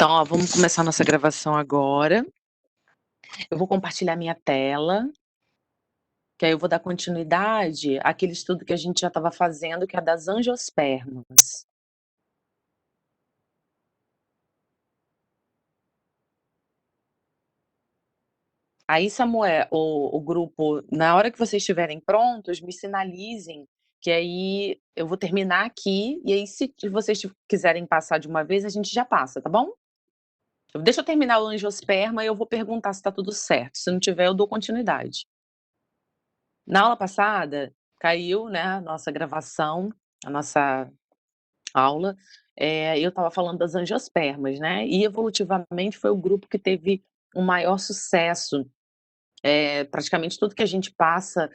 Então, ó, vamos começar nossa gravação agora. Eu vou compartilhar minha tela, que aí eu vou dar continuidade àquele estudo que a gente já estava fazendo, que é das angiospermas. Aí, Samuel, o grupo, na hora que vocês estiverem prontos, me sinalizem, que aí eu vou terminar aqui, e aí se vocês quiserem passar de uma vez, a gente já passa, tá bom? Deixa eu terminar o angiosperma e eu vou perguntar se tá tudo certo. Se não tiver, eu dou continuidade. Na aula passada, caiu, né, a nossa gravação, a nossa aula, eu estava falando das angiospermas, né, e evolutivamente foi o grupo que teve o maior sucesso, praticamente tudo que a gente passa,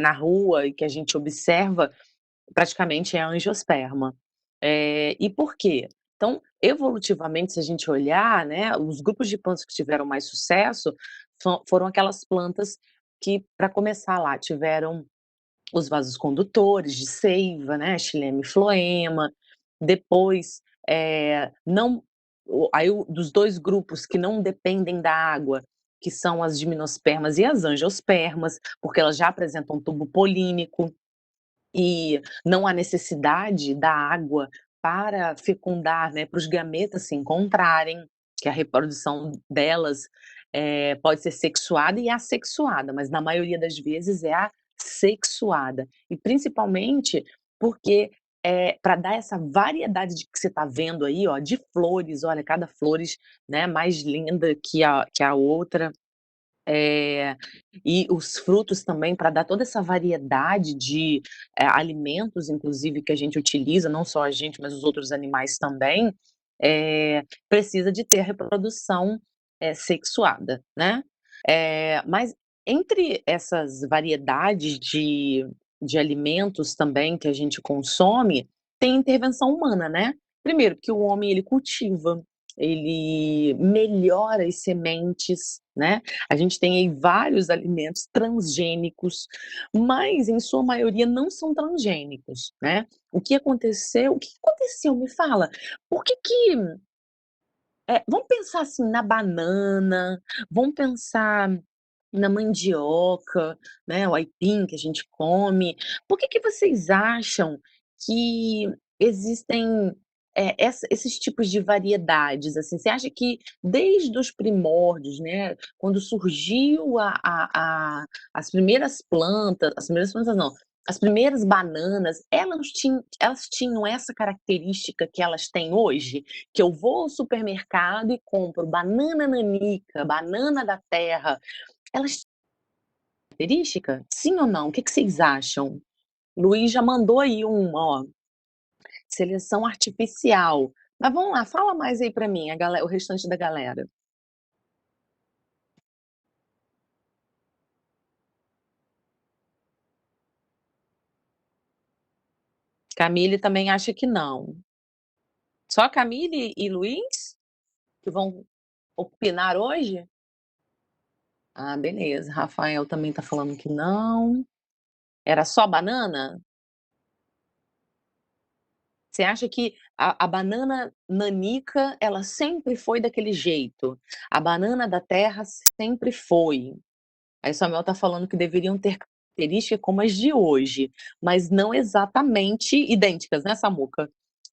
na rua e que a gente observa, praticamente é angiosperma. E por quê? Então, evolutivamente, se a gente olhar, né, os grupos de plantas que tiveram mais sucesso, foram aquelas plantas que, para começar lá, tiveram os vasos condutores de seiva, né, xilema e floema. Depois, não aí dos 2 grupos que não dependem da água, que são as gimnospermas e as angiospermas, porque elas já apresentam tubo polínico e não há necessidade da água para fecundar, né, para os gametas se encontrarem, que a reprodução delas, pode ser sexuada e assexuada, mas na maioria das vezes é assexuada. E principalmente porque, para dar essa variedade de que você está vendo aí, ó, de flores, olha, cada flores, né, mais linda que a outra. E os frutos também, para dar toda essa variedade de, alimentos, inclusive, que a gente utiliza, não só a gente, mas os outros animais também, precisa de ter reprodução, sexuada, né. Mas entre essas variedades de alimentos também que a gente consome, tem intervenção humana, né. Primeiro, que o homem ele cultiva, ele melhora as sementes, né. A gente tem aí vários alimentos transgênicos, mas em sua maioria não são transgênicos, né. O que aconteceu? Me fala. Por que que vamos pensar assim na banana, vamos pensar na mandioca, né, o aipim que a gente come. Por que que vocês acham que existem, esses tipos de variedades, assim? Você acha que desde os primórdios, né, quando surgiu as primeiras plantas, as primeiras plantas não, as primeiras bananas, elas tinham essa característica que elas têm hoje? Que eu vou ao supermercado e compro banana nanica, banana da terra, elas característica? Sim ou não? O que que vocês acham? Luiz já mandou aí uma, ó, seleção artificial. Mas vamos lá, fala mais aí pra mim, o restante da galera. Camille também acha que não. Só Camille e Luiz que vão opinar hoje? Ah, beleza. Rafael também tá falando que não. Era só banana? Você acha que a banana nanica, ela sempre foi daquele jeito? A banana da terra sempre foi. Aí Samuel está falando que deveriam ter características como as de hoje, mas não exatamente idênticas, né, Samuca?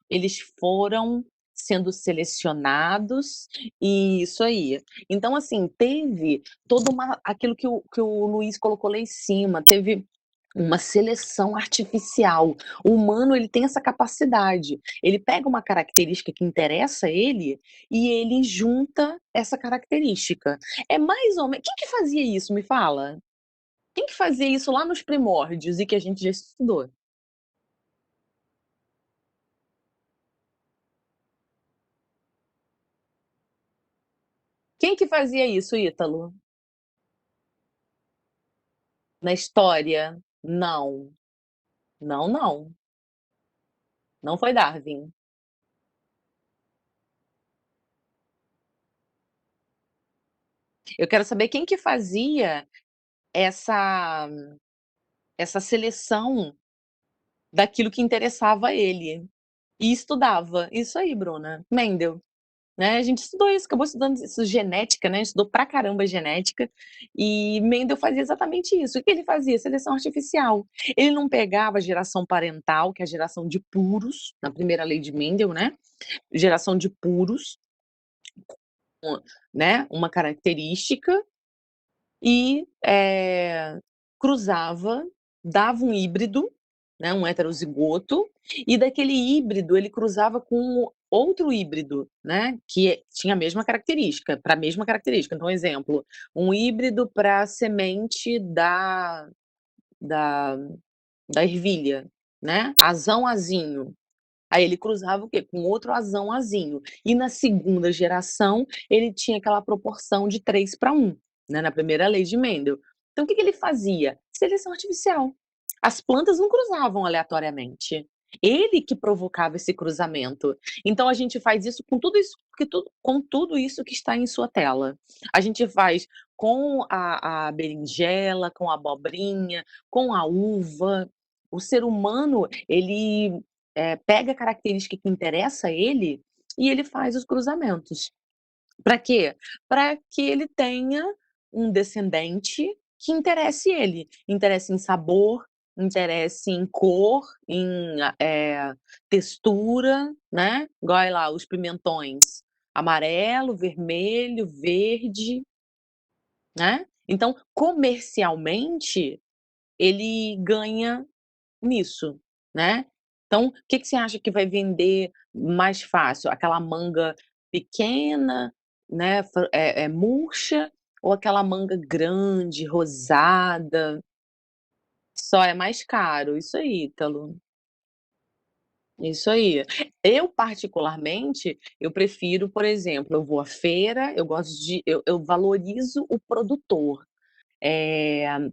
Eles foram sendo selecionados, isso aí. Então, assim, teve toda uma aquilo que o Luiz colocou lá em cima, teve uma seleção artificial. O humano, ele tem essa capacidade. Ele pega uma característica que interessa a ele e ele junta essa característica. É mais ou menos. Quem que fazia isso, me fala? Quem que fazia isso lá nos primórdios e que a gente já estudou? Quem que fazia isso, Ítalo? Na história? Não. Não, não. Não foi Darwin. Eu quero saber quem que fazia essa essa seleção daquilo que interessava a ele. E estudava. Isso aí, Bruna. Mendel. né, a gente estudou isso, acabou estudando isso, genética, né, estudou pra caramba genética, e Mendel fazia exatamente isso. O que ele fazia? Seleção artificial. Ele não pegava a geração parental, que é a geração de puros, na primeira lei de Mendel, né, geração de puros, né, uma característica e, cruzava, dava um híbrido, né, um heterozigoto, e daquele híbrido ele cruzava com outro híbrido, né, que tinha a mesma característica, para a mesma característica. Então, exemplo, um híbrido para semente da da ervilha, né, azão-azinho. Aí ele cruzava o quê? Com outro azão-azinho. E na segunda geração, ele tinha aquela proporção de 3:1, né, na primeira lei de Mendel. Então o que que ele fazia? Seleção artificial. As plantas não cruzavam aleatoriamente. Ele que provocava esse cruzamento. Então a gente faz isso com tudo isso que está em sua tela. A gente faz com a berinjela, com a abobrinha, com a uva. O ser humano, ele pega a característica que interessa a ele e ele faz os cruzamentos. Para quê? Para que ele tenha um descendente que interesse ele, interesse em sabor, interesse em cor, em textura, né, igual aí lá os pimentões, amarelo, vermelho, verde, né. Então, comercialmente, ele ganha nisso, né. Então, o que que você acha que vai vender mais fácil? Aquela manga pequena, né, murcha, ou aquela manga grande, rosada? Só é mais caro, isso aí, Ítalo. Isso aí. Eu particularmente, eu prefiro, por exemplo, eu vou à feira, eu valorizo o produtor.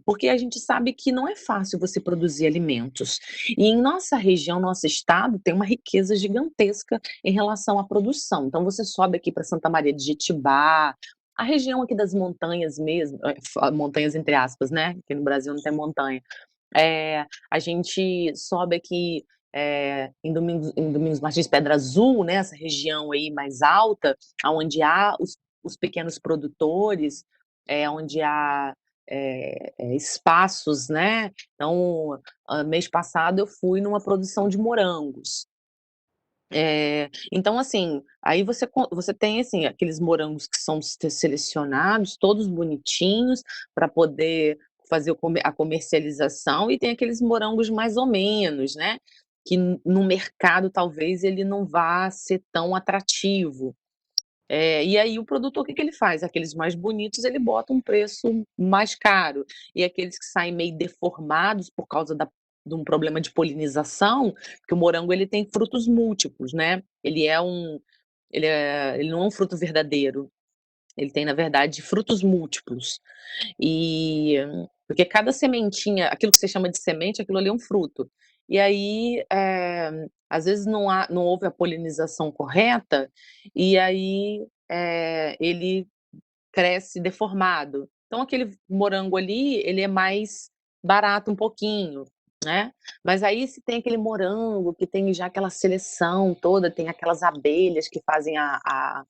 Porque a gente sabe que não é fácil você produzir alimentos. E em nossa região, nosso estado, tem uma riqueza gigantesca em relação à produção. Então você sobe aqui para Santa Maria de Jetibá, a região aqui das montanhas mesmo, montanhas entre aspas, né, aqui no Brasil não tem montanha. A gente sobe aqui, em Domingos Martins, Pedra Azul, né, essa região aí mais alta, aonde há os pequenos produtores, onde há, espaços, né. Então, mês passado eu fui numa produção de morangos. Então assim, aí você tem, assim, aqueles morangos que são selecionados, todos bonitinhos, para poder fazer a comercialização, e tem aqueles morangos mais ou menos, né, que no mercado talvez ele não vá ser tão atrativo. E aí o produtor, o que que ele faz? Aqueles mais bonitos, ele bota um preço mais caro, e aqueles que saem meio deformados por causa de um problema de polinização, porque o morango ele tem frutos múltiplos, né, ele não é um fruto verdadeiro, ele tem na verdade frutos múltiplos. E porque cada sementinha, aquilo que você chama de semente, aquilo ali é um fruto. E aí, às vezes não houve a polinização correta, e aí, ele cresce deformado. Então aquele morango ali, ele é mais barato um pouquinho, né. Mas aí se tem aquele morango que tem já aquela seleção toda, tem aquelas abelhas que fazem a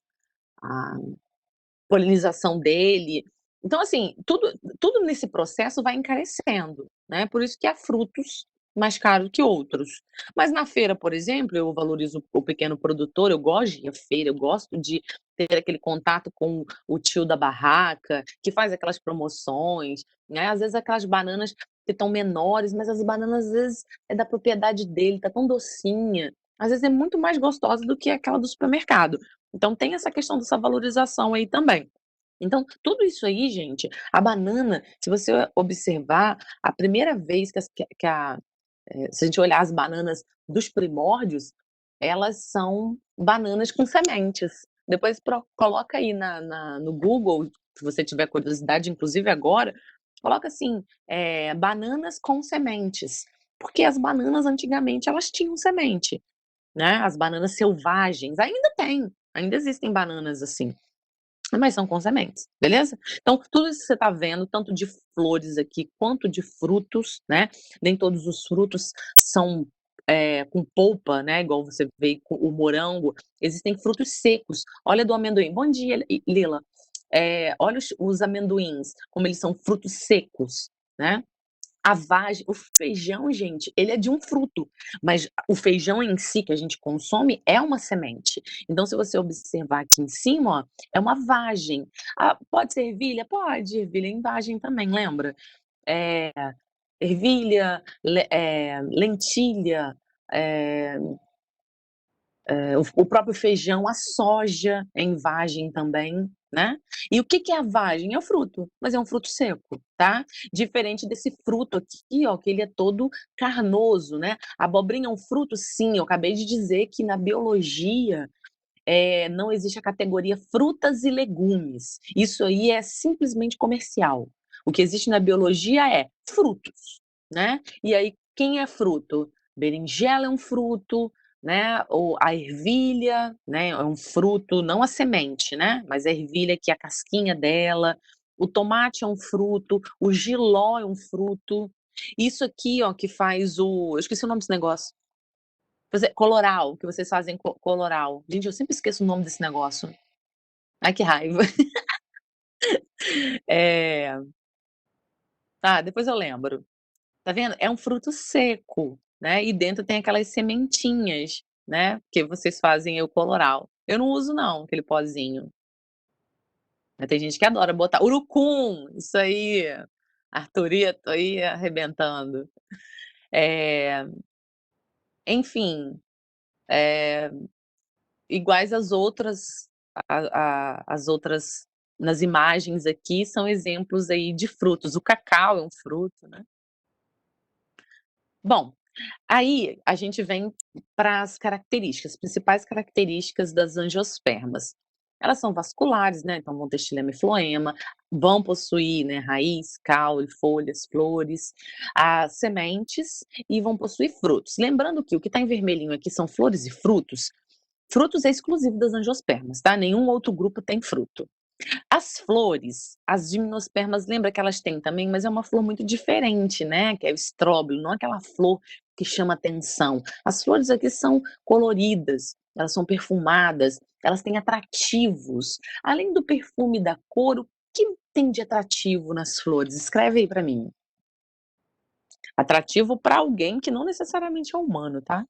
polinização dele. Então, assim, tudo nesse processo vai encarecendo, né, por isso que há frutos mais caros que outros. Mas na feira, por exemplo, eu valorizo o pequeno produtor, eu gosto de ir à feira, eu gosto de ter aquele contato com o tio da barraca, que faz aquelas promoções, né, às vezes aquelas bananas que estão menores, mas as bananas às vezes é da propriedade dele, tá tão docinha, às vezes é muito mais gostosa do que aquela do supermercado. Então tem essa questão dessa valorização aí também. Então, tudo isso aí, gente, a banana, se você observar, a primeira vez se a gente olhar as bananas dos primórdios, elas são bananas com sementes. Depois coloca aí no Google, se você tiver curiosidade, inclusive agora, coloca assim, bananas com sementes, porque as bananas antigamente elas tinham semente, né, as bananas selvagens, ainda tem, ainda existem bananas assim, mas são com sementes, beleza? Então, tudo isso que você está vendo, tanto de flores aqui quanto de frutos, né? Nem todos os frutos são com polpa, né, igual você vê com o morango, existem frutos secos. Olha do amendoim. Bom dia, Lila. Olha os amendoins, como eles são frutos secos, né. A vagem, o feijão, gente, ele é de um fruto, mas o feijão em si que a gente consome é uma semente. Então, se você observar aqui em cima, ó, é uma vagem. Ah, pode ser ervilha? Pode, ervilha em vagem também, lembra? Eh, ervilha, lentilha, eh o próprio feijão, a soja é em vagem também, né. E o que que é a vagem? É o fruto, mas é um fruto seco, tá. Diferente desse fruto aqui, ó, que ele é todo carnoso, né. A abobrinha é um fruto? Sim, eu acabei de dizer que na biologia não existe a categoria frutas e legumes. Isso aí é simplesmente comercial. O que existe na biologia é frutos, né? E aí, quem é fruto? Berinjela é um fruto, né? Ou a ervilha, né? É um fruto, não a semente, né? Mas a ervilha, que é a casquinha dela. O tomate é um fruto, o jiló é um fruto. Isso aqui, ó, que faz o. Eu esqueci o nome desse negócio. Coloral, que vocês fazem coloral. Gente, eu sempre esqueço o nome desse negócio. Ai, que raiva. Eh, depois eu lembro. Tá vendo? É um fruto seco, né, e dentro tem aquelas sementinhas, né, que vocês fazem o coloral. Eu não uso não, aquele pozinho. Mas tem gente que adora botar. Urucum, isso aí, Arturito aí arrebentando. Eh, enfim, eh iguais às outras as outras nas imagens aqui são exemplos aí de frutos. O cacau é um fruto, né. Bom, aí a gente vem para as características, principais características das angiospermas. Elas são vasculares, né, então vão ter xilema e floema, vão possuir, né, raiz, caule, folhas, flores, as sementes e vão possuir frutos. Lembrando que o que está em vermelhinho aqui são flores e frutos. Frutos é exclusivo das angiospermas, tá? Nenhum outro grupo tem fruto. As flores, as gimnospermas, lembra que elas têm também, mas é uma flor muito diferente, né? Que é o estróbilo, não aquela flor que chama atenção. As flores aqui são coloridas, elas são perfumadas, elas têm atrativos. Além do perfume e da cor, o que tem de atrativo nas flores? Escreve aí para mim. Atrativo para alguém que não necessariamente é humano, tá?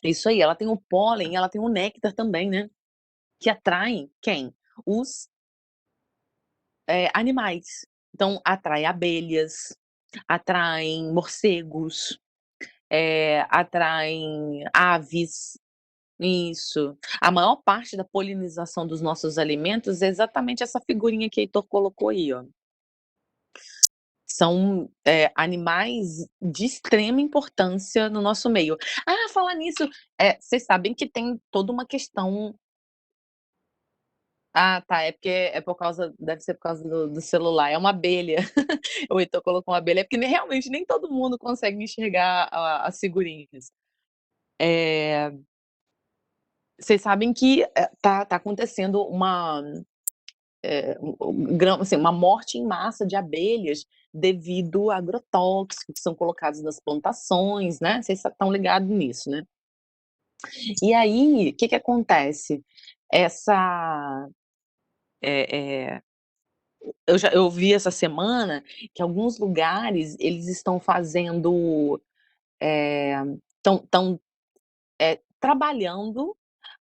Isso aí, ela tem o pólen, ela tem o néctar também, né? Que atraem quem? Os, animais. Então atrai abelhas, atraem morcegos, atraem aves. Isso. A maior parte da polinização dos nossos alimentos é exatamente essa figurinha que Heitor colocou aí, ó. São, animais de extrema importância no nosso meio. Ah, falar nisso, vocês sabem que tem toda uma questão. Ah, tá, é porque é por causa deve ser por causa do celular, é uma abelha. O Heitor colocou uma abelha, é porque realmente nem todo mundo consegue enxergar as figurinhas. Eh, vocês sabem que, tá acontecendo assim, uma morte em massa de abelhas devido a agrotóxicos que são colocados nas plantações, né, vocês estão ligados nisso, né. E aí, o que que acontece? Essa, eh eh eu vi essa semana que alguns lugares eles estão fazendo, estão trabalhando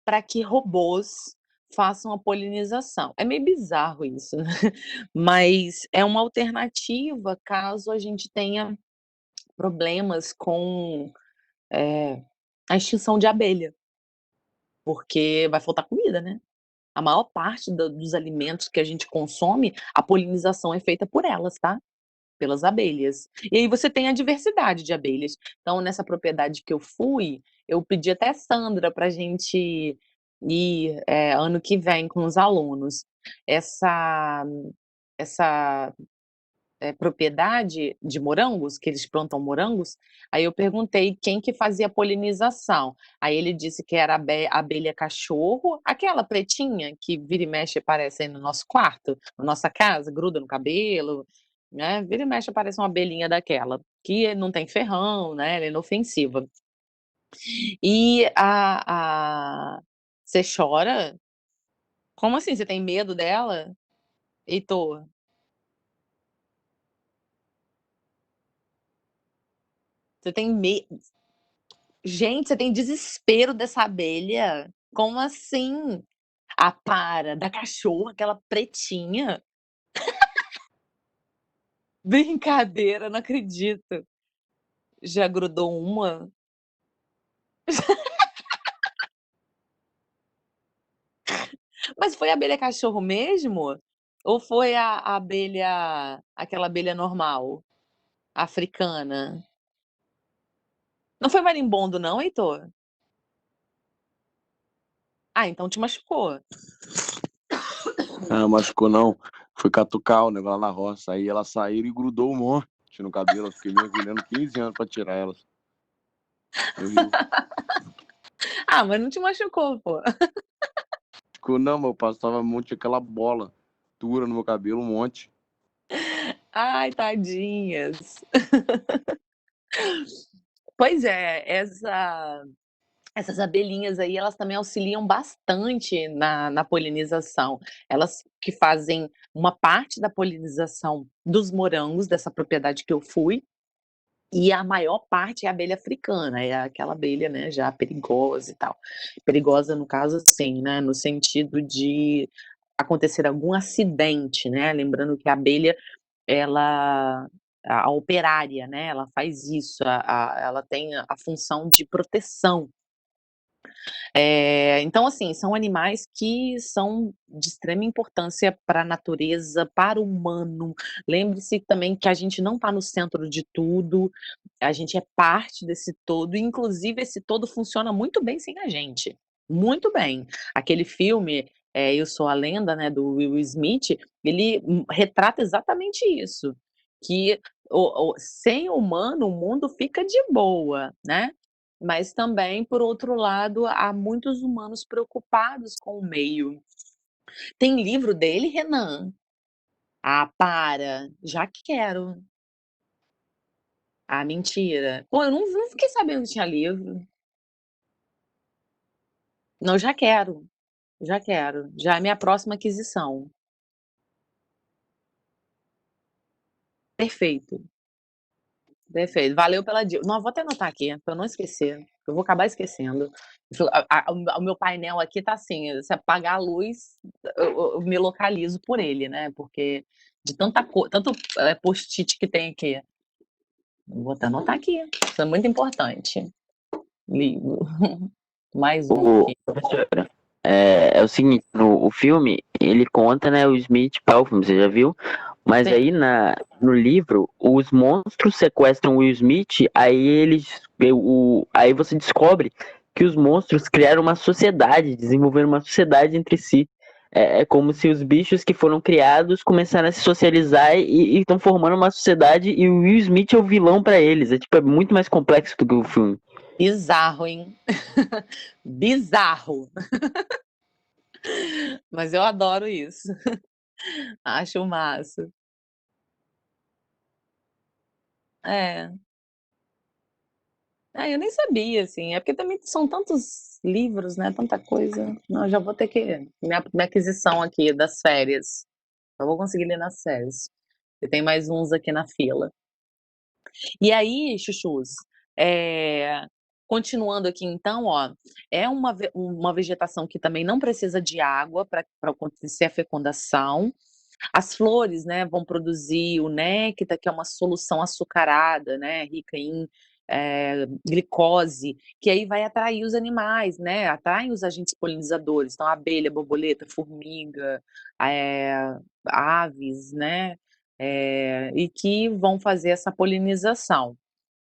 para que robôs façam a polinização. É meio bizarro isso, né, mas é uma alternativa caso a gente tenha problemas com, a extinção de abelha, porque vai faltar comida, né. A maior parte dos alimentos que a gente consome, a polinização é feita por elas, tá? Pelas abelhas. E aí você tem a diversidade de abelhas. Então, nessa propriedade que eu fui, eu pedi até Sandra para a gente ir, ano que vem com os alunos. Essa essa, propriedade de morangos, que eles plantam morangos, aí eu perguntei quem que fazia a polinização. Aí ele disse que era a abelha cachorro, aquela pretinha que vira e mexe aparece aí no nosso quarto, na nossa casa, gruda no cabelo. né, vira e mexe aparece uma abelhinha daquela, que não tem ferrão, né, ela é inofensiva. E a você chora? Como assim, você tem medo dela? Heitor, você tem me gente, você tem desespero dessa abelha? Como assim? Ah, para, da cachorra, aquela pretinha? Brincadeira, não acredito. Já grudou uma? Mas foi a abelha cachorro mesmo? Ou foi a abelha aquela abelha normal, africana? Não foi marimbondo não, Heitor? Ah, então te machucou. Ah, machucou não. Fui catucar o negócio lá na roça. Aí elas saíram e grudou um monte no cabelo. Eu fiquei mergulhando 15 anos pra tirar elas. Eu Ah, mas não te machucou, pô. ficou, não, meu passava um monte aquela bola dura no meu cabelo, um monte. Ai, tadinhas. Pois é, essas abelhinhas aí, elas também auxiliam bastante na polinização. Elas que fazem uma parte da polinização dos morangos, dessa propriedade que eu fui, e a maior parte é a abelha africana, é aquela abelha, né, já perigosa e tal. Perigosa no caso, assim, né, no sentido de acontecer algum acidente, né, lembrando que a abelha, ela a operária, né, ela faz isso, ela tem a função de proteção. Então, assim, são animais que são de extrema importância para a natureza, para o humano. Lembre-se também que a gente não está no centro de tudo, a gente é parte desse todo, e inclusive esse todo funciona muito bem sem a gente, muito bem. Aquele filme, Eu Sou a Lenda, né, do Will Smith, ele retrata exatamente isso, que sem o humano o mundo fica de boa, né? Mas também, por outro lado, há muitos humanos preocupados com o meio. Tem livro dele, Renan? Ah, para, já quero. Ah, mentira. Pô, eu não fiquei sabendo que tinha livro. Não, já quero, já quero. Já é minha próxima aquisição. Perfeito, perfeito. Valeu pela dica. Não, vou até anotar aqui, para eu não esquecer. Eu vou acabar esquecendo. O meu painel aqui tá assim, se apagar a luz, eu me localizo por ele, né? Porque de tanto post-it que tem aqui. Vou até anotar aqui. Isso é muito importante. Livro. Mais um O, aqui. professora, é o seguinte, no o filme, ele conta, né, o Smith Pelham, você já viu? Mas Sim. aí no livro, os monstros sequestram o Will Smith, aí você descobre que os monstros criaram uma sociedade, desenvolveram uma sociedade entre si. É como se os bichos que foram criados começaram a se socializar e estão formando uma sociedade e o Will Smith é o vilão para eles. É tipo, é muito mais complexo do que o filme. Bizarro, hein? Bizarro. Mas eu adoro isso. Acho massa. É. É, eu nem sabia, assim. É porque também são tantos livros, né? Tanta coisa. Não, eu já vou ter que. Minha aquisição aqui das férias. Eu vou conseguir ler nas férias. E tem mais uns aqui na fila. E aí, chuchus, é, continuando aqui então, ó, é uma vegetação que também não precisa de água para acontecer a fecundação. As flores, né, vão produzir o néctar, que é uma solução açucarada, né, rica em glicose, que aí vai atrair os animais, né, atraem os agentes polinizadores, então abelha, borboleta, formiga, aves, né, e que vão fazer essa polinização.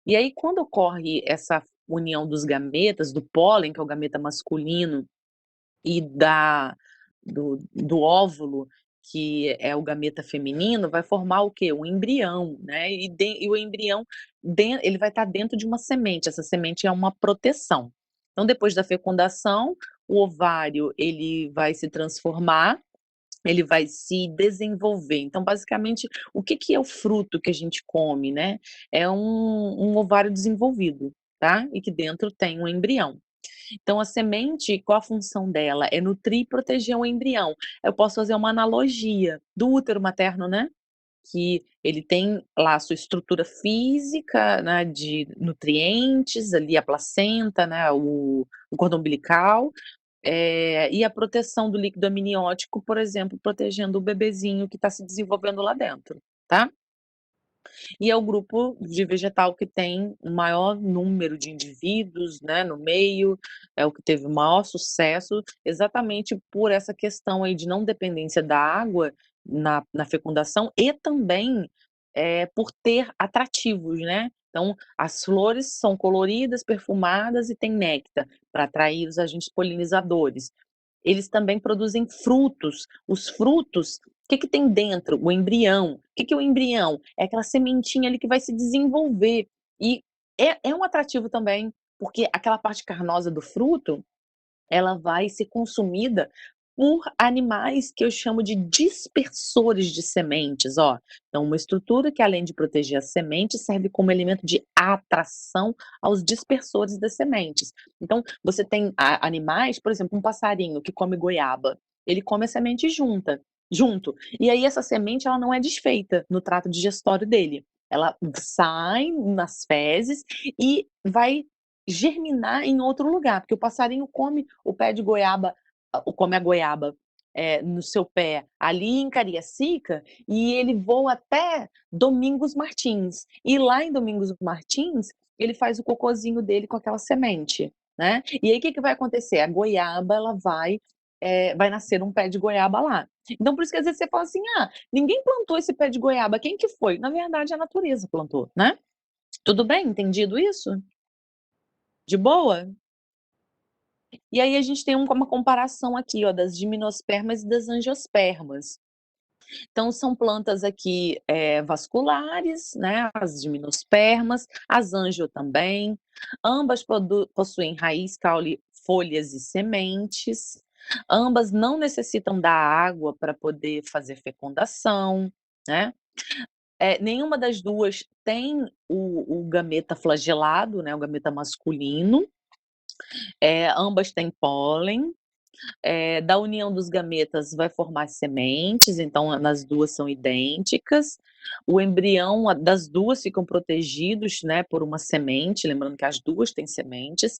E aí, quando ocorre essa união dos gametas, do pólen, que é o gameta masculino, e do óvulo, que é o gameta feminino, vai formar o quê? Um embrião, né? E o embrião, ele vai estar dentro de uma semente. Essa semente é uma proteção. Então, depois da fecundação, o ovário ele vai se transformar ele vai se desenvolver. Então, basicamente, o que que é o fruto que a gente come, né? É um ovário desenvolvido, tá? E que dentro tem um embrião. Então, a semente, qual a função dela? É nutrir e proteger o embrião. Eu posso fazer uma analogia do útero materno, né? Que ele tem lá a sua estrutura física, né, de nutrientes, ali a placenta, né, o cordão umbilical, e a proteção do líquido amniótico, por exemplo, protegendo o bebezinho que está se desenvolvendo lá dentro, tá? E é o grupo de vegetal que tem o maior número de indivíduos, né, no meio, é o que teve o maior sucesso, exatamente por essa questão aí de não dependência da água na fecundação e também, por ter atrativos, né. Então, as flores são coloridas, perfumadas e têm néctar, para atrair os agentes polinizadores. Eles também produzem frutos. Os frutos, o que que tem dentro? O embrião. O que que é o embrião? É aquela sementinha ali que vai se desenvolver. E é um atrativo também, porque aquela parte carnosa do fruto, ela vai ser consumida por animais que eu chamo de dispersores de sementes, ó. Então, uma estrutura que, além de proteger a semente, serve como elemento de atração aos dispersores das sementes. Então, você tem animais, por exemplo, um passarinho que come goiaba, ele come a semente junto. E aí essa semente ela não é desfeita no trato digestório dele. Ela sai nas fezes e vai germinar em outro lugar, porque o passarinho come o pé de goiaba, come a goiaba, no seu pé ali em Cariacica, e ele voa até Domingos Martins. E lá em Domingos Martins, ele faz o cocôzinho dele com aquela semente, né. E aí o que que vai acontecer? A goiaba ela vai nascer um pé de goiaba lá. Então por isso que às vezes você fala assim: "Ah, ninguém plantou esse pé de goiaba, quem que foi?". Na verdade a natureza plantou, né. Tudo bem, entendido isso? De boa? E aí a gente tem uma comparação aqui, ó, das gimnospermas e das angiospermas. Então são plantas aqui, vasculares, né, as gimnospermas, as angio também. Ambas possuem raiz, caule, folhas e sementes. Ambas não necessitam da água para poder fazer fecundação, né. Nenhuma das 2 tem o gameta flagelado, né, o gameta masculino. Ambas têm pólen. Da união dos gametas vai formar sementes, então nas 2 são idênticas. O embrião das 2 ficam protegidos, né, por uma semente, lembrando que as 2 têm sementes.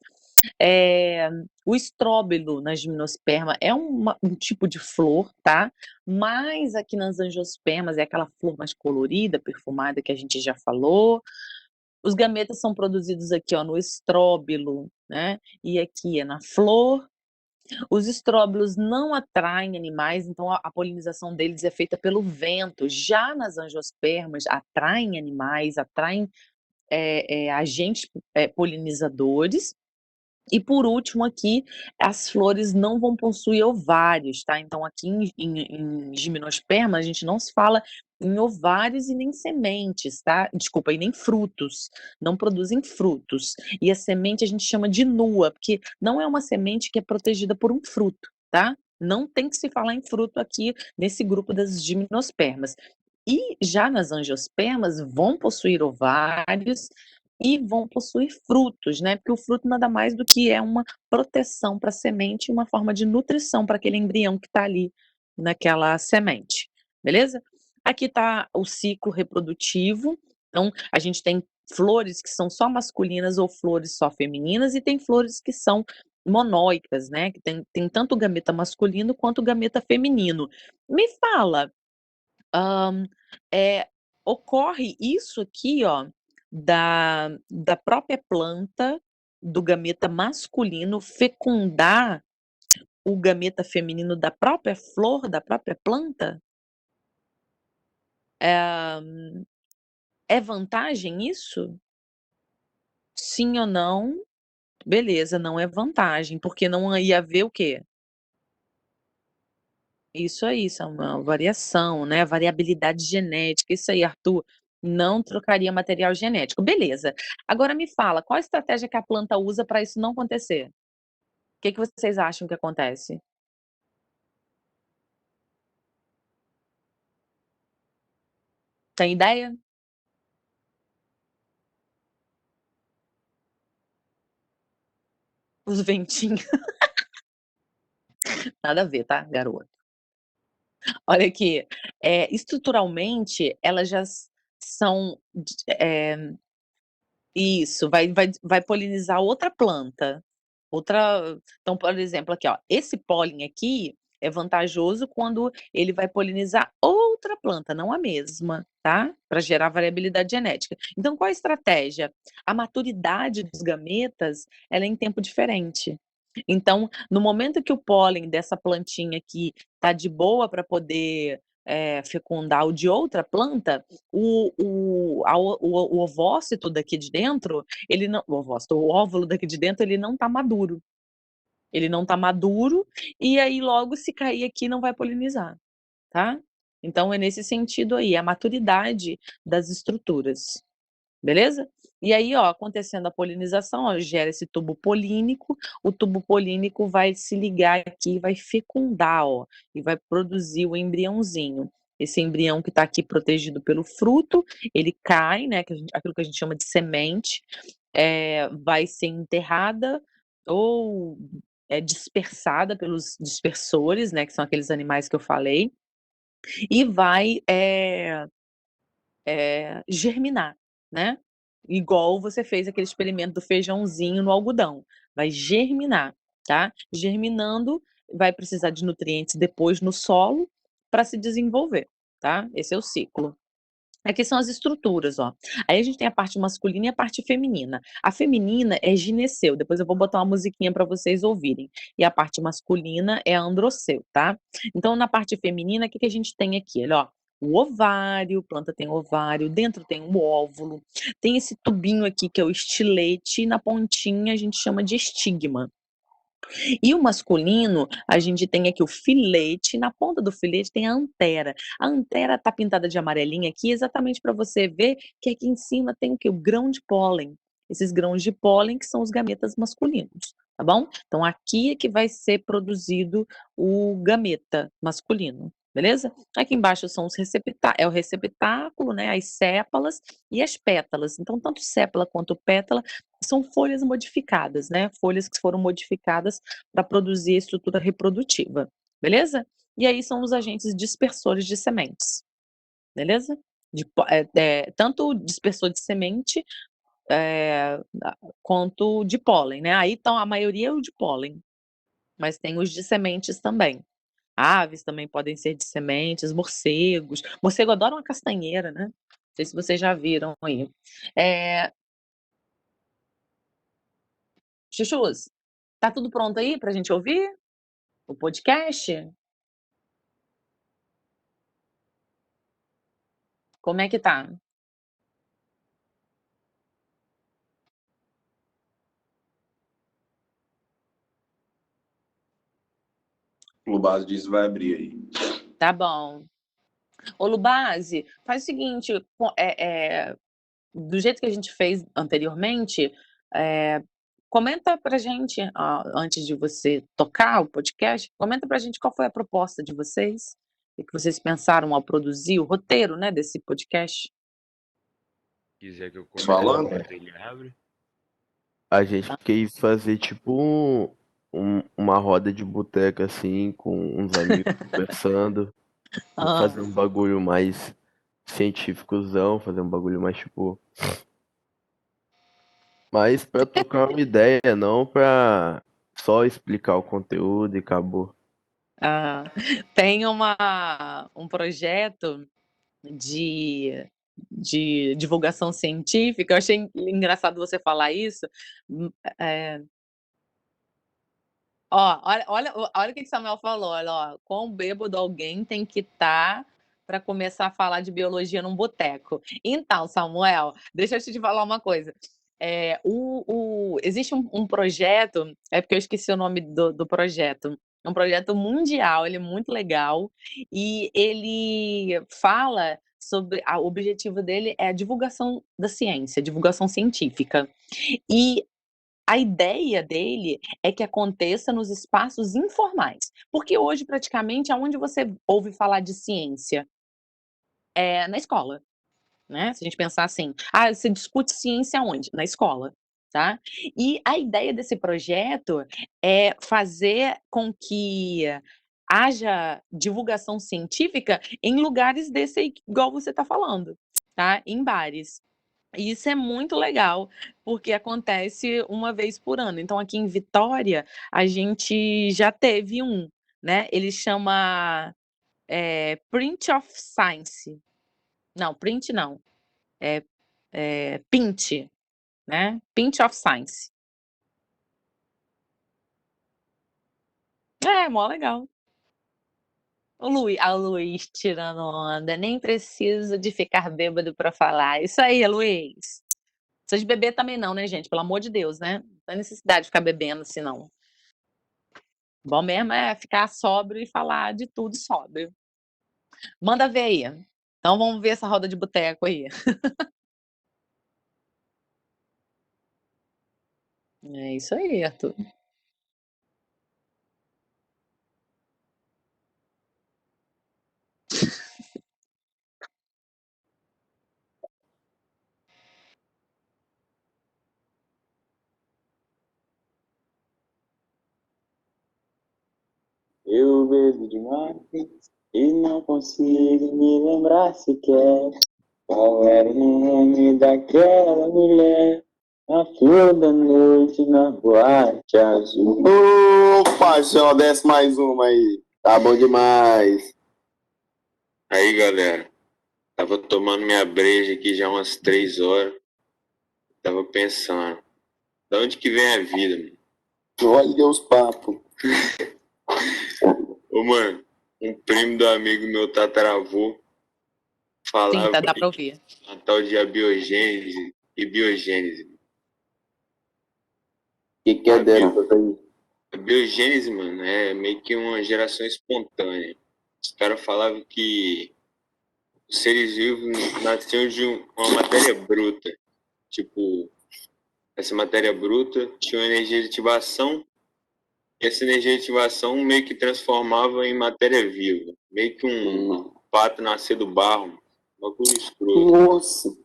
O estróbilo na gimnosperma é um tipo de flor, tá, mas aqui nas angiospermas é aquela flor mais colorida, perfumada que a gente já falou. Os gametas são produzidos aqui, ó, no estróbilo, né, e aqui é na flor. Os estróbilos não atraem animais, então a polinização deles é feita pelo vento. Já nas angiospermas, atraem animais, atraem, agentes, polinizadores. E por último aqui, as flores não vão possuir ovários, tá. Então aqui em gimnosperma, a gente não se fala em ovários e nem sementes, tá. Desculpa, e nem frutos, não produzem frutos. E a semente a gente chama de nua, porque não é uma semente que é protegida por um fruto, tá. Não tem que se falar em fruto aqui nesse grupo das gimnospermas. E já nas angiospermas vão possuir ovários e vão possuir frutos, né, porque o fruto nada mais do que é uma proteção para a semente e uma forma de nutrição para aquele embrião que está ali naquela semente, beleza? Aqui está o ciclo reprodutivo, então a gente tem flores que são só masculinas ou flores só femininas e tem flores que são monóicas, né, que tem tanto o gameta masculino quanto o gameta feminino. Me fala, Hã, eh, ocorre isso aqui, ó, da própria planta, do gameta masculino fecundar o gameta feminino da própria flor, da própria planta? É vantagem isso? Sim ou não? Beleza, não é vantagem, porque não ia haver o quê? Isso aí, isso é uma variação, né, variabilidade genética, isso aí, Arthur, não trocaria material genético. Beleza. Agora me fala, qual a estratégia que a planta usa para isso não acontecer? O que que vocês acham que acontece? Tem ideia? Os ventinhos. Nada a ver, tá, garoto? Olha aqui, estruturalmente, elas já são isso, vai polinizar outra planta. Então, por exemplo, aqui, ó, esse pólen aqui é vantajoso quando ele vai polinizar outra planta, não a mesma, tá? Para gerar variabilidade genética. Então, qual a estratégia? A maturidade dos gametas, ela é em tempo diferente. Então, no momento que o pólen dessa plantinha aqui tá de boa para poder fecundar o de outra planta, o ovócito daqui de dentro, ele não, o óvulo daqui de dentro, ele não está maduro. Ele não está maduro, e aí logo se cair aqui não vai polinizar, tá? Então é nesse sentido aí, a maturidade das estruturas. Beleza? E aí, ó, acontecendo a polinização, ó, gera esse tubo polínico, o tubo polínico vai se ligar aqui, vai fecundar, ó, e vai produzir o embriãozinho. Esse embrião que está aqui protegido pelo fruto, ele cai, né, aquilo que a gente chama de semente, vai ser enterrada ou dispersada pelos dispersores, né, que são aqueles animais que eu falei, e vai germinar, né? Igual você fez aquele experimento do feijãozinho no algodão. Vai germinar, tá? Germinando, vai precisar de nutrientes depois no solo para se desenvolver, tá? Esse é o ciclo. Aqui são as estruturas, ó. Aí a gente tem a parte masculina e a parte feminina. A feminina é gineceu, depois eu vou botar uma musiquinha para vocês ouvirem. E a parte masculina é androceu, tá? Então, na parte feminina, o que a gente tem aqui? Olha, ó, o ovário, planta tem ovário, dentro tem um óvulo, tem esse tubinho aqui que é o estilete, e na pontinha a gente chama de estigma. E o masculino, a gente tem aqui o filete, na ponta do filete tem a antera. A antera tá pintada de amarelinha aqui, exatamente para você ver que aqui em cima tem o quê? O grão de pólen. Esses grãos de pólen que são os gametas masculinos, tá bom? Então aqui é que vai ser produzido o gameta masculino, beleza? Aqui embaixo são o receptáculo, né, as sépalas e as pétalas. Então tanto sépala quanto pétala são folhas modificadas, né? Folhas que foram modificadas para produzir a estrutura reprodutiva, beleza? E aí são os agentes dispersores de sementes, beleza? Tanto dispersor de semente quanto de pólen, né? Aí então a maioria é o de pólen, mas tem os de sementes também. Aves também podem ser de sementes, morcegos. Morcego adora uma castanheira, né? Não sei se vocês já viram aí. Chuchus, tá tudo pronto aí pra gente ouvir? O podcast? Como é que tá? O base disso vai abrir aí. Tá bom. Ô, Lubase, faz o seguinte, do jeito que a gente fez anteriormente, comenta pra gente, antes de você tocar o podcast, comenta pra gente qual foi a proposta de vocês, o que vocês pensaram ao produzir o roteiro, né, desse podcast. Quiser que eu comece, Falando? ele abre. A gente quis fazer tipo uma roda de boteca assim, com uns amigos conversando. Ah, Fazer um bagulho mais científicozão, fazer um bagulho mais tipo. Mais pra trocar uma ideia, não pra só explicar o conteúdo e acabou. tem um projeto de divulgação científica, eu achei engraçado você falar isso. É, olha o que Samuel falou, olha, ó, quão bêbado alguém tem que estar para começar a falar de biologia num boteco. Então, Samuel, deixa eu te falar uma coisa. Existe um projeto, é porque eu esqueci o nome do projeto, é um projeto mundial, ele é muito legal, e ele fala sobre, o objetivo dele é a divulgação da ciência, divulgação científica. E a ideia dele é que aconteça nos espaços informais, porque hoje praticamente aonde você ouve falar de ciência? É na escola. né? Se a gente pensar assim, você discute ciência onde? Na escola, tá? E a ideia desse projeto é fazer com que haja divulgação científica em lugares desse aí, igual você está falando, tá? Em bares. E isso é muito legal, porque acontece uma vez por ano. Então, aqui em Vitória, a gente já teve um, né? Ele chama Print of Science. Não, print não. Pint, né? Pint of Science. É, mó legal. A Luiz tirando onda, nem preciso de ficar bêbado para falar. Isso aí, Luiz. Precisa de beber também não, né, gente? Pelo amor de Deus, né? Não tem necessidade de ficar bebendo assim, não. Bom mesmo é ficar sóbrio e falar de tudo sóbrio. Manda ver aí. Então vamos ver essa roda de boteco aí. É isso aí, Arthur. Eu bebo demais e não consigo me lembrar sequer qual era o nome daquela mulher. A flor da noite na boate azul. Ô, paixão, desce mais uma aí. Tá bom demais. Aí, galera. Tava tomando minha breja aqui já umas 3 horas. Tava pensando, de onde que vem a vida, mano? Olha os papos. Ô, mano, um primo do amigo meu tataravô falava Sim, dá pra ouvir. uma tal de abiogênese e biogênese. O que é dessa aí? A biogênese, mano, é meio que uma geração espontânea. Os caras falavam que os seres vivos nasciam de uma matéria bruta. Tipo, essa matéria bruta tinha uma energia de ativação. E essa energia de ativação meio que transformava em matéria viva. Meio que um pato nascer do barro. Um bagulho escroto. Nossa.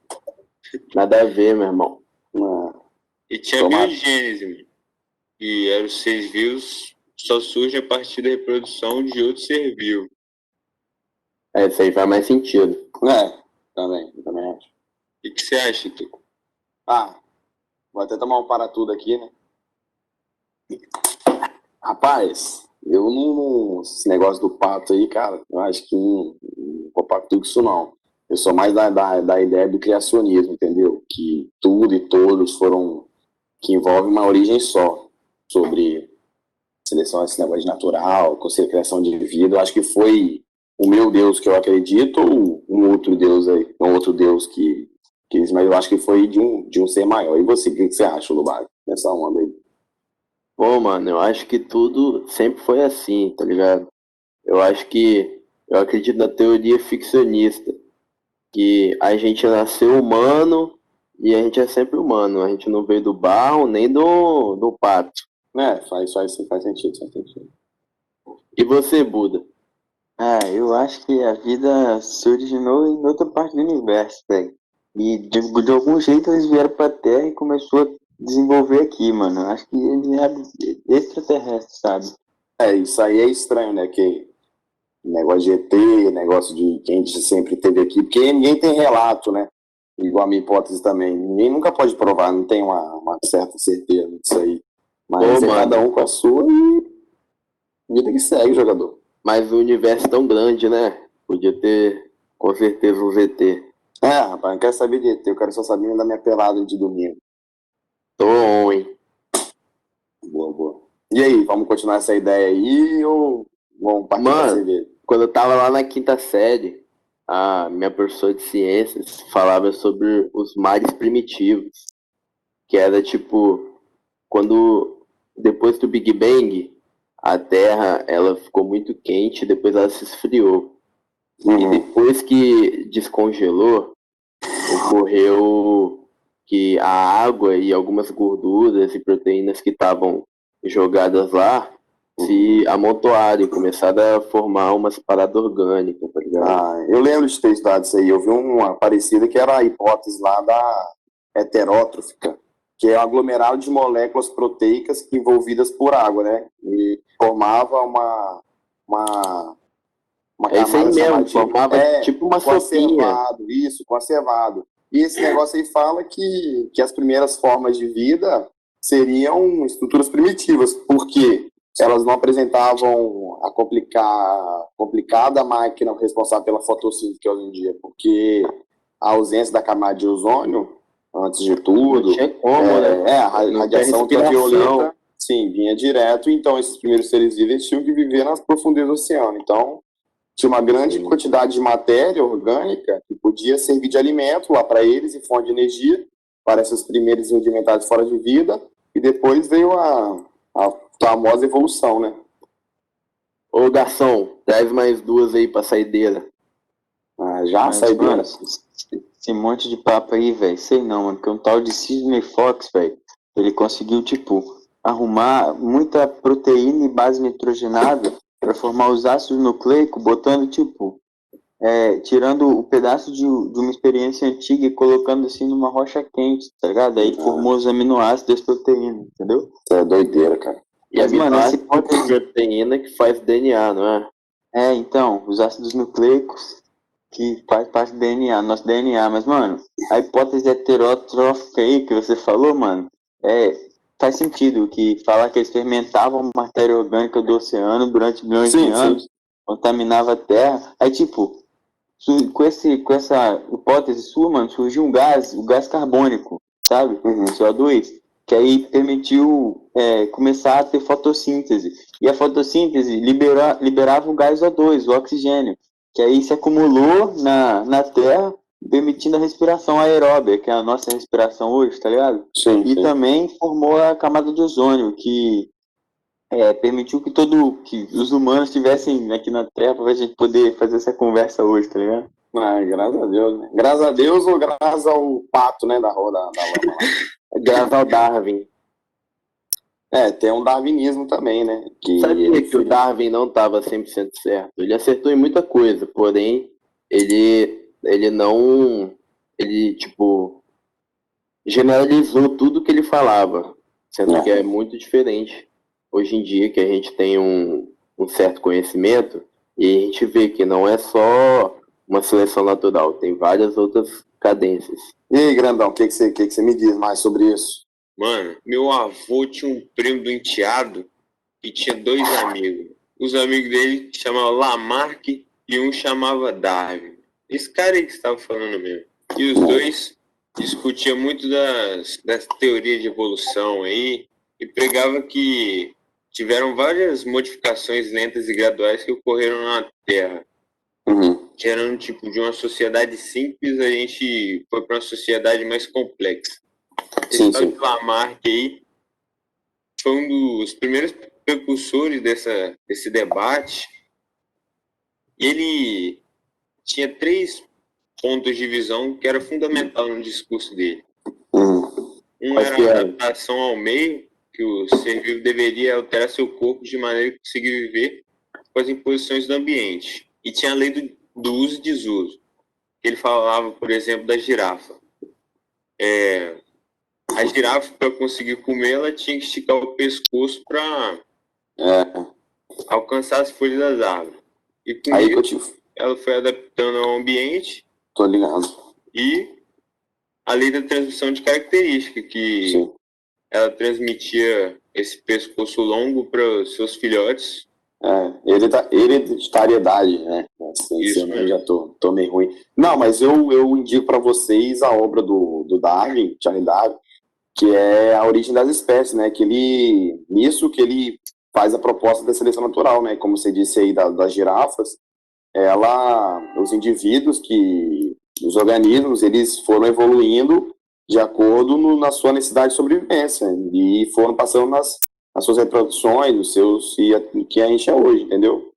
Nada a ver, meu irmão. E tinha a biogênese, mano. E eram os seres vivos só surgem a partir da reprodução de outro ser vivo. Isso aí faz mais sentido. Também acho. O que você acha, Tuco? Vou até tomar um para tudo aqui, né? Rapaz, eu não. Esse negócio do pato aí, cara, eu acho que não compacto com isso, não. Eu sou mais da ideia do criacionismo, entendeu? Que tudo e todos foram. Que envolve uma origem só. Sobre seleção, esse negócio de natural, criação de vida. Eu acho que foi o meu Deus que eu acredito ou um outro Deus aí? Um outro Deus que mas eu acho que foi de um ser maior. E você, o que você acha, Lubago, nessa onda aí? Pô, mano, eu acho que tudo sempre foi assim, tá ligado? Eu acredito na teoria ficcionista, que a gente nasceu humano e a gente é sempre humano. A gente não veio do barro nem do pato. Faz sentido, faz sentido. E você, Buda? Eu acho que a vida se originou em outra parte do universo, velho. E de algum jeito eles vieram pra Terra e começou a desenvolver aqui, mano. Eu acho que eles eram extraterrestres, sabe? Isso aí é estranho, né? Que negócio de ET, negócio de que a gente sempre teve aqui, porque ninguém tem relato, né? Igual a minha hipótese também. Ninguém nunca pode provar, não tem uma certa certeza disso aí. Mas cada um com a sua e vida que segue, jogador. Mas o universo é tão grande, né? Podia ter, com certeza, um VT. Rapaz, não quero saber de ET, eu quero só saber da minha pelada de domingo. Tô on, hein? Boa. E aí, vamos continuar essa ideia aí ou vamos partir pra cerveja? Quando eu tava lá na quinta série, a minha professora de ciências falava sobre os mares primitivos. Que era tipo, depois do Big Bang, a Terra ela ficou muito quente e depois ela se esfriou. E depois que descongelou, ocorreu que a água e algumas gorduras e proteínas que estavam jogadas lá se amontoarem, começaram a formar umas paradas orgânicas, tá ligado? Eu lembro de ter estudado isso aí. Eu vi uma parecida que era a hipótese lá da heterótrofica, que é um aglomerado de moléculas proteicas envolvidas por água, né? E formava uma É isso aí camada mesmo, chamada formava tipo uma sopinha. conservado. E esse negócio aí fala que as primeiras formas de vida seriam estruturas primitivas, porque elas não apresentavam a complicada máquina responsável pela fotossíntese que é hoje em dia, porque a ausência da camada de ozônio, antes de tudo, Não tinha como, né? a Não radiação tinha respiração. ultravioleta, sim, vinha direto, então esses primeiros seres vivos tinham que viver nas profundezas do oceano. Então, tinha uma grande quantidade de matéria orgânica que podia servir de alimento lá para eles e fonte de energia para esses primeiros indimentados fora de vida, e depois veio a famosa evolução, né? Ô, garçom, traz mais duas aí pra saideira. Já Mas, saideira. mano, esse monte de papo aí, velho, sei não, mano, que um tal de Sidney Fox, velho, ele conseguiu, tipo, arrumar muita proteína e base nitrogenada pra formar os ácidos nucleicos, botando, tipo, tirando o pedaço de uma experiência antiga e colocando assim numa rocha quente, tá ligado? Aí formou os aminoácidos das proteínas, entendeu? É doideira, cara. E Mas, mano, essa aminoácidos de proteína que faz DNA, não é? então, os ácidos nucleicos que faz parte do DNA, nosso DNA. Mas, mano, a hipótese heterotrófica aí que você falou, mano, faz sentido que falar que eles fermentavam matéria orgânica do oceano durante milhões de anos, contaminava a Terra. Aí, tipo, com essa hipótese sua, mano, surgiu um gás, o gás carbônico, sabe? CO2, que aí permitiu começar a ter fotossíntese. E a fotossíntese liberava o gás O2, o oxigênio, que aí se acumulou na Terra, permitindo a respiração aeróbica, que é a nossa respiração hoje, tá ligado? Sim. Também formou a camada de ozônio, que permitiu que os humanos estivessem aqui na Terra pra gente poder fazer essa conversa hoje, tá ligado? Graças a Deus, né? Graças a Deus ou graças ao pato, né, da roda da lama lá? Graças ao Darwin. Tem um darwinismo também, né? Sabia que o Darwin não estava 100% certo. Ele acertou em muita coisa, porém, ele não... Ele, tipo, generalizou tudo que ele falava, sendo que é muito diferente. Hoje em dia, que a gente tem um certo conhecimento, e a gente vê que não é só uma seleção natural, tem várias outras cadências. E aí, grandão, o que você me diz mais sobre isso? Mano, meu avô tinha um primo do enteado que tinha dois amigos. Os amigos dele chamavam Lamarck e um chamava Darwin. Esse cara aí que você estava falando mesmo. E os dois discutiam muito das teorias de evolução aí e pregava que tiveram várias modificações lentas e graduais que ocorreram na Terra. Que eram tipo de uma sociedade simples, a gente foi para uma sociedade mais complexa. Esse tal de Lamarck aí foi um dos primeiros precursores desse debate. E ele tinha 3 pontos de visão que era fundamental no discurso dele. Um era a adaptação ao meio, que o ser vivo deveria alterar seu corpo de maneira que conseguir viver com as imposições do ambiente. E tinha a lei do uso e desuso. Ele falava, por exemplo, da girafa. A girafa, para conseguir comer, ela tinha que esticar o pescoço para alcançar as folhas das árvores. E com isso, ela foi adaptando ao ambiente. Tô ligado. E a lei da transmissão de característica, que ela transmitia esse pescoço longo para os seus filhotes. Hereditariedade, né? Assim, Isso, eu já tô meio ruim. Não, mas eu indico para vocês a obra do Darwin, Charles Darwin, que é A Origem das Espécies, né? Que ele faz a proposta da seleção natural, né? Como você disse aí das girafas, os indivíduos os organismos, eles foram evoluindo de acordo na sua necessidade de sobrevivência e foram passando nas suas reproduções, que a gente é hoje, entendeu?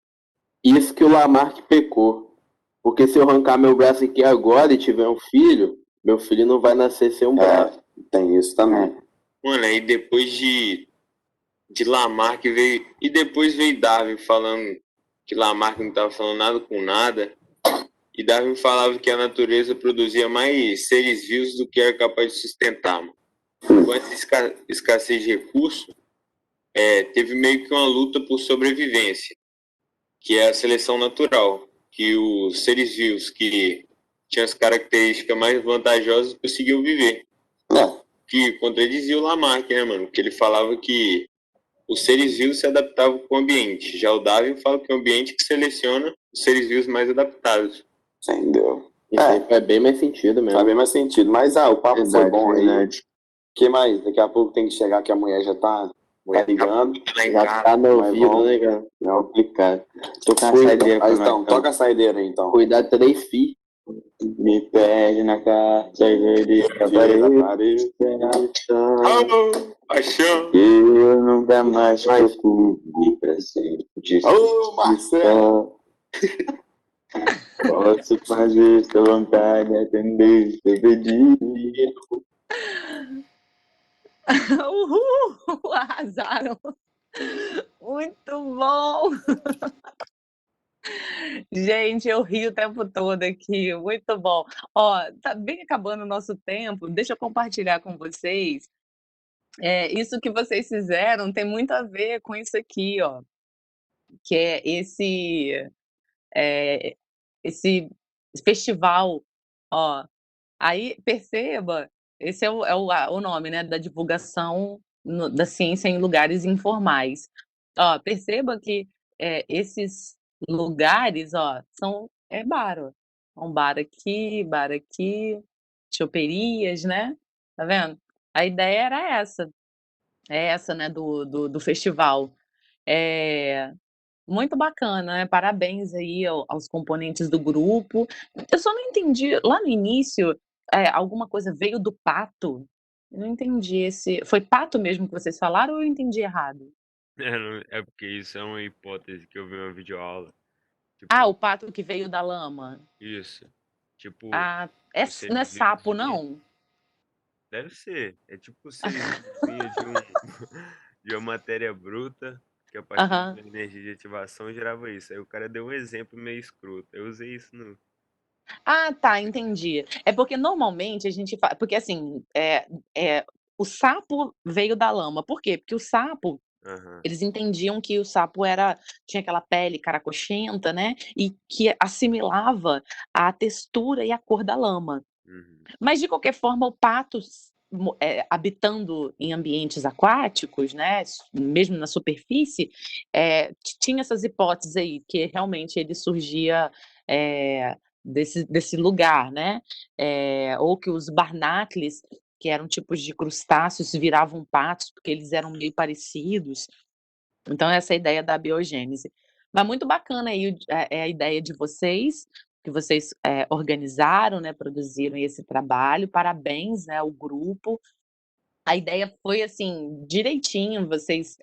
Isso que o Lamarck pecou. Porque se eu arrancar meu braço aqui agora e tiver um filho, meu filho não vai nascer sem um braço. Tem isso também. Mano, aí depois de de Lamarck veio. E depois veio Darwin falando que Lamarck não estava falando nada com nada. E Darwin falava que a natureza produzia mais seres vivos do que era capaz de sustentar. Mano. Com essa escassez de recursos, teve meio que uma luta por sobrevivência, que é a seleção natural, que os seres vivos que tinham as características mais vantajosas conseguiam viver. Que contradizia o Lamarck, né, mano? Que ele falava que os seres vivos se adaptavam com o ambiente. Já o Darwin fala que é o ambiente que seleciona os seres vivos mais adaptados. Entendeu? Isso aí faz bem mais sentido mesmo. Faz bem mais sentido. Mas, o papo foi bom aí. verdade. O que mais? Daqui a pouco tem que chegar que a mulher já tá ligando. Já tá no Mas ouvido, vamos. né, cara? É complicado. Tô com a Cuida. saideira pra Então, nós, toca a saideira aí, então. Cuidado 3 filhos. Me perde na casa, Oh, paixão! eu nunca mais procuro pra sempre. Ô, Marcelo! Posso fazer sua vontade, atender seu pedido. Uhul! Arrasaram! Muito bom! Gente, eu rio o tempo todo aqui, muito bom. Ó, tá bem acabando o nosso tempo, deixa eu compartilhar com vocês. Isso que vocês fizeram tem muito a ver com isso aqui, ó, que é esse festival, ó. Aí perceba, esse é o nome, né, da divulgação da ciência em lugares informais. Ó, perceba que esses lugares, ó, é bar, ó. Um bar aqui, choperias, né? Tá vendo? A ideia era essa, né, do festival. É, muito bacana, né? Parabéns aí aos componentes do grupo. Eu só não entendi, lá no início, alguma coisa veio do pato. Eu não entendi esse. Foi pato mesmo que vocês falaram ou eu entendi errado? É porque isso é uma hipótese que eu vi em uma videoaula. Ah, o Tipo, pato que veio da lama. isso. Tipo, Ah, os não é seres vivos sapo, vinham. não? Deve ser. É tipo os seres vivos vinham de uma matéria bruta, que a partir de Aham. uma energia de ativação gerava isso. Aí o cara deu um exemplo meio escroto. Eu usei isso no. Ah, tá, entendi. É porque normalmente a gente fala. Porque assim, o sapo veio da lama. Por quê? Porque o sapo. Aham. Eles entendiam que o sapo tinha aquela pele caracochenta, né, e que assimilava a textura e a cor da lama. Uhum. Mas, de qualquer forma, o pato, habitando em ambientes aquáticos, né, mesmo na superfície, tinha essas hipóteses aí, que realmente ele surgia desse lugar, né, ou que os barnacles, que eram tipos de crustáceos, viravam patos, porque eles eram meio parecidos. Então essa é a ideia da biogênese. Mas muito bacana aí a ideia de vocês, que vocês, organizaram, né, produziram esse trabalho, parabéns, né, ao grupo. A ideia foi, assim, direitinho, vocês,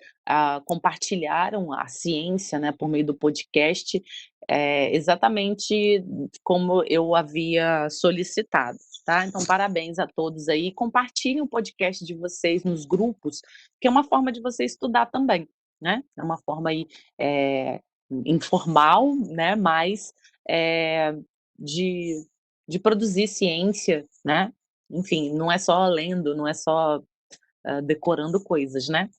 compartilharam a ciência, né, por meio do podcast, exatamente como eu havia solicitado, tá. Então parabéns a todos aí, compartilhem o podcast de vocês nos grupos, que é uma forma de você estudar também, né, é uma forma aí, informal, né, mas, de produzir ciência, né, enfim, não é só lendo, não é só decorando coisas, né?